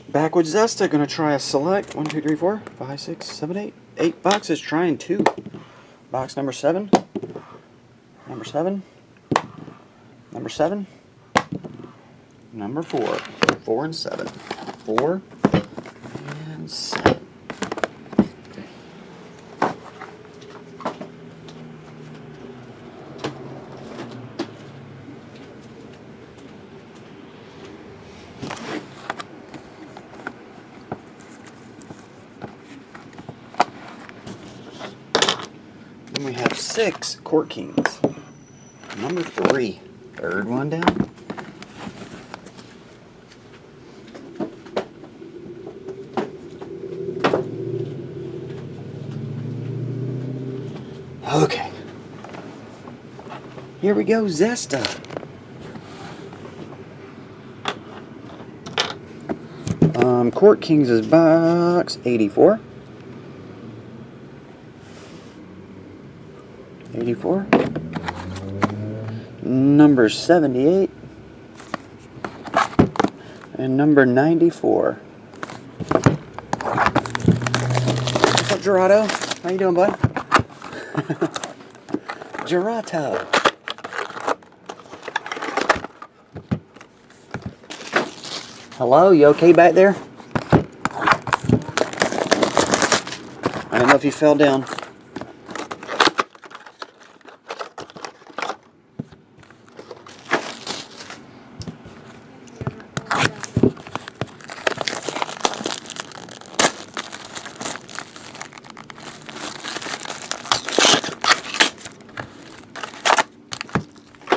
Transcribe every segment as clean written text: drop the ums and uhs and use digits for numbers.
Back with Zesta, gonna try a select 1, 2, 3, 4, 5, 6, 7, 8. 8 boxes, trying 2. Box number 7. Number 7. Number 7. Number 4. 4 and 7. 4 and 7. Then we have 6 Court Kings. Number 3. Third one down. Okay. Here we go, Zesta. Court Kings is box 84. 84. Number 78. And number 94. What's up, Gerardo? How you doing, bud? Gerato. Hello, you okay back there? I don't know if you fell down.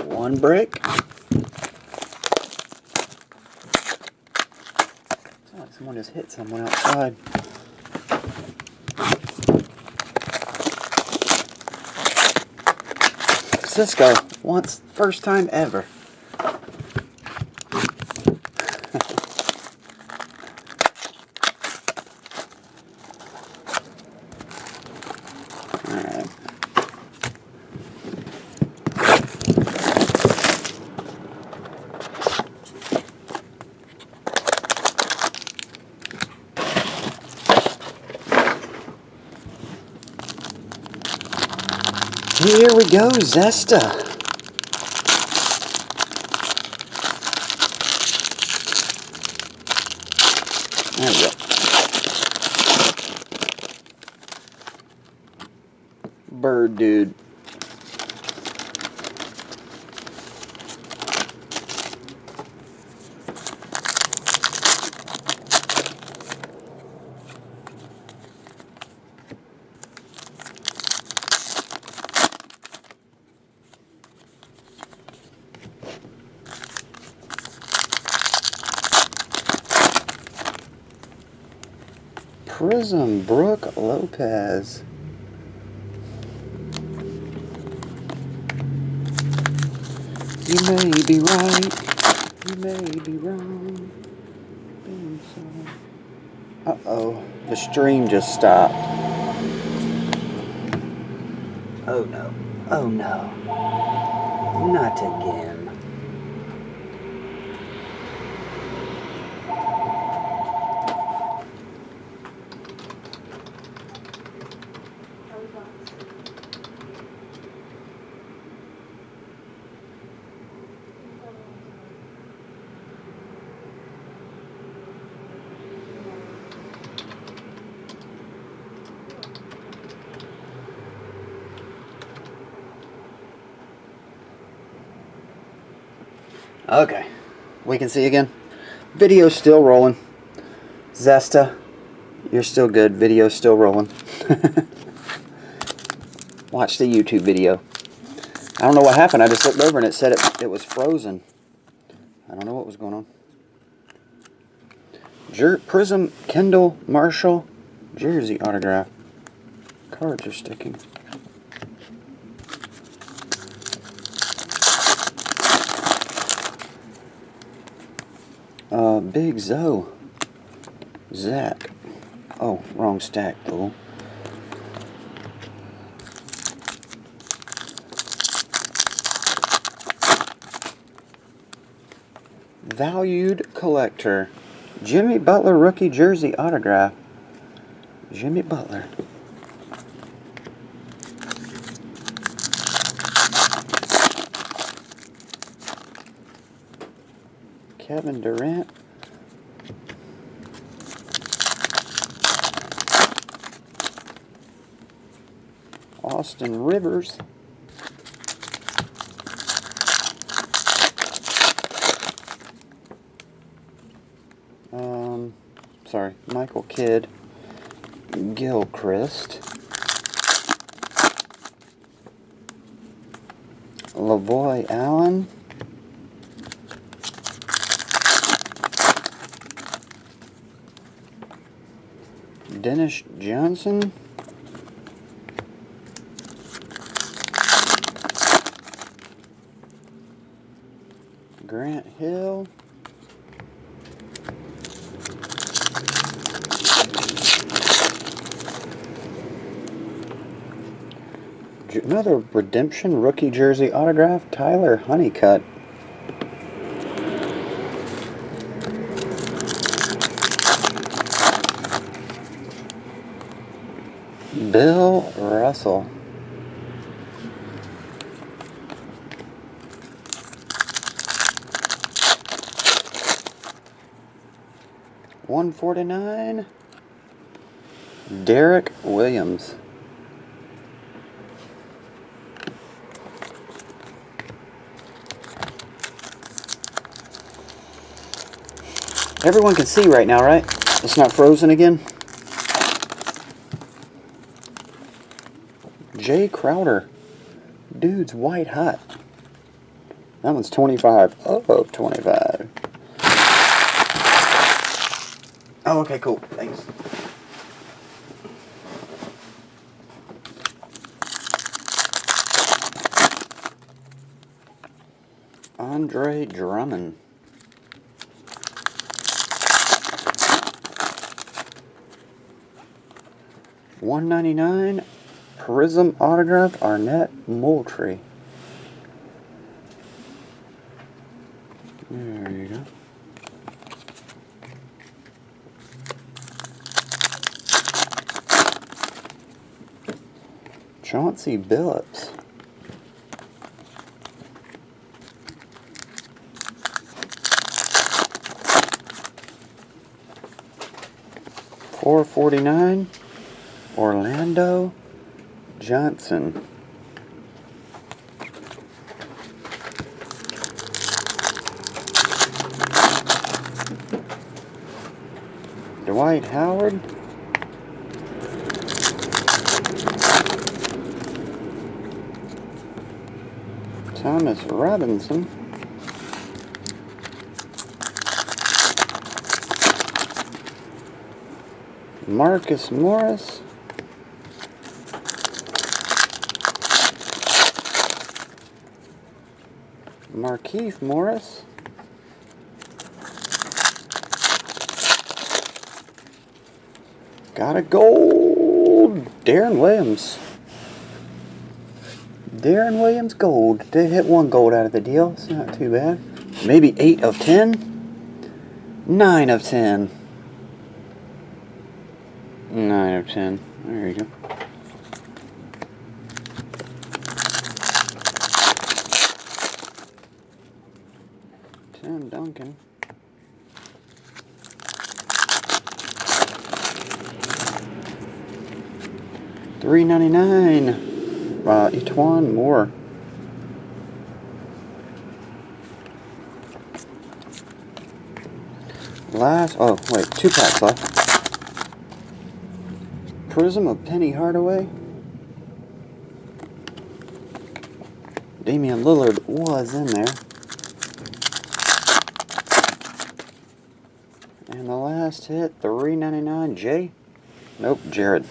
One brick. Sounds like someone just hit someone outside. Cisco, once, first time ever. Alright. Here we go, Zesta. There we go. Bird dude. Prism Brooke Lopez. You may be right, you may be wrong. Uh-oh, the stream just stopped. Oh no, oh no, not again. Okay, we can see again. Video's still rolling. Zesta, you're still good. Video's still rolling. Watch the YouTube video. I don't know what happened. I just looked over and it said it was frozen. I don't know what was going on. Prism Kendall Marshall jersey autograph. Cards are sticking. Big Zoe. Zach. Oh, wrong stack though. Valued collector. Jimmy Butler rookie jersey autograph. Jimmy Butler. Kevin Durant. Austin Rivers. Sorry, Michael Kidd. Gilchrist. Lavoy Allen. Dennis Johnson. Grant Hill. Another redemption rookie jersey autograph, Tyler Honeycutt. Bill Russell. $149. Derek Williams. Everyone can see right now, right? It's not frozen again. Jay Crowder. Dude's white hot. That one's 25 of 25. Oh, okay, cool. Thanks. Andre Drummond. $199. Prism autograph, Arnett Moultrie. There you go. Chauncey Billups. $449. Orlando Johnson. Dwight Howard. Thomas Robinson. Marcus Morris. Markieff Morris. Got a gold. Darren Williams. Darren Williams gold. Did hit one gold out of the deal. It's not too bad. Maybe 8 of 10. 9 of 10. 9 of 10. There you go. Tim Duncan. $3.99. Etwan Moore. Oh wait, 2 packs left. Prism of Penny Hardaway. Damian Lillard was in there. And the last hit, $3.99. Jay? Nope, Jared.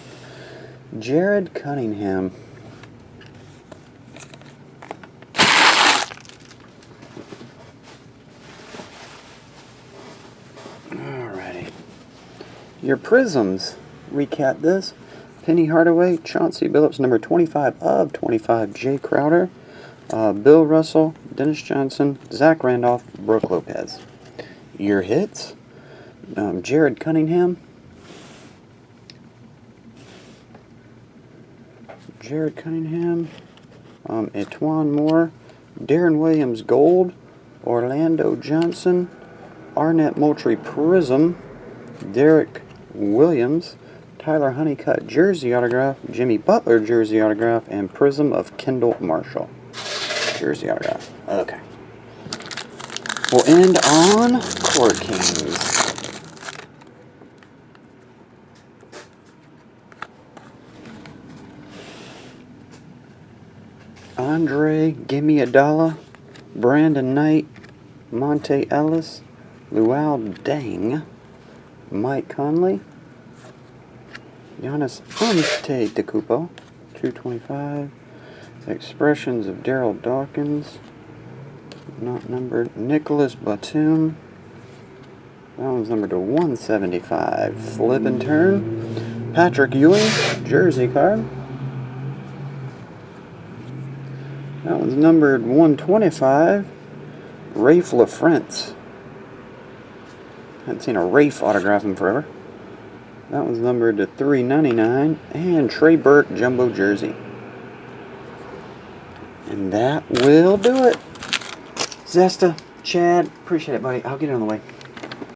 Jared Cunningham. Alrighty. Your Prisms. Recap this. Penny Hardaway, Chauncey Billups, number 25 of 25. Jay Crowder, Bill Russell, Dennis Johnson, Zach Randolph, Brooke Lopez. Your hits. Jared Cunningham. Etwan Moore, Darren Williams Gold, Orlando Johnson, Arnett Moultrie Prism, Derek Williams, Tyler Honeycutt Jersey Autograph, Jimmy Butler Jersey Autograph, and Prism of Kendall Marshall Jersey Autograph. Okay. We'll end on Court Kings. Andre Gimme a Dollar, Brandon Knight, Monte Ellis, Luau Dang, Mike Conley, Giannis Antetokounmpo, 225, Expressions of Daryl Dawkins, not numbered, Nicholas Batum, that one's numbered to 175, Flip and Turn, Patrick Ewing, jersey card, that one's numbered 125, Rafe LaFrentz. Haven't seen a Rafe autograph in forever. That one's numbered to 399, and Trey Burke jumbo jersey. And that will do it. Zesta, Chad, appreciate it, buddy. I'll get it on the way.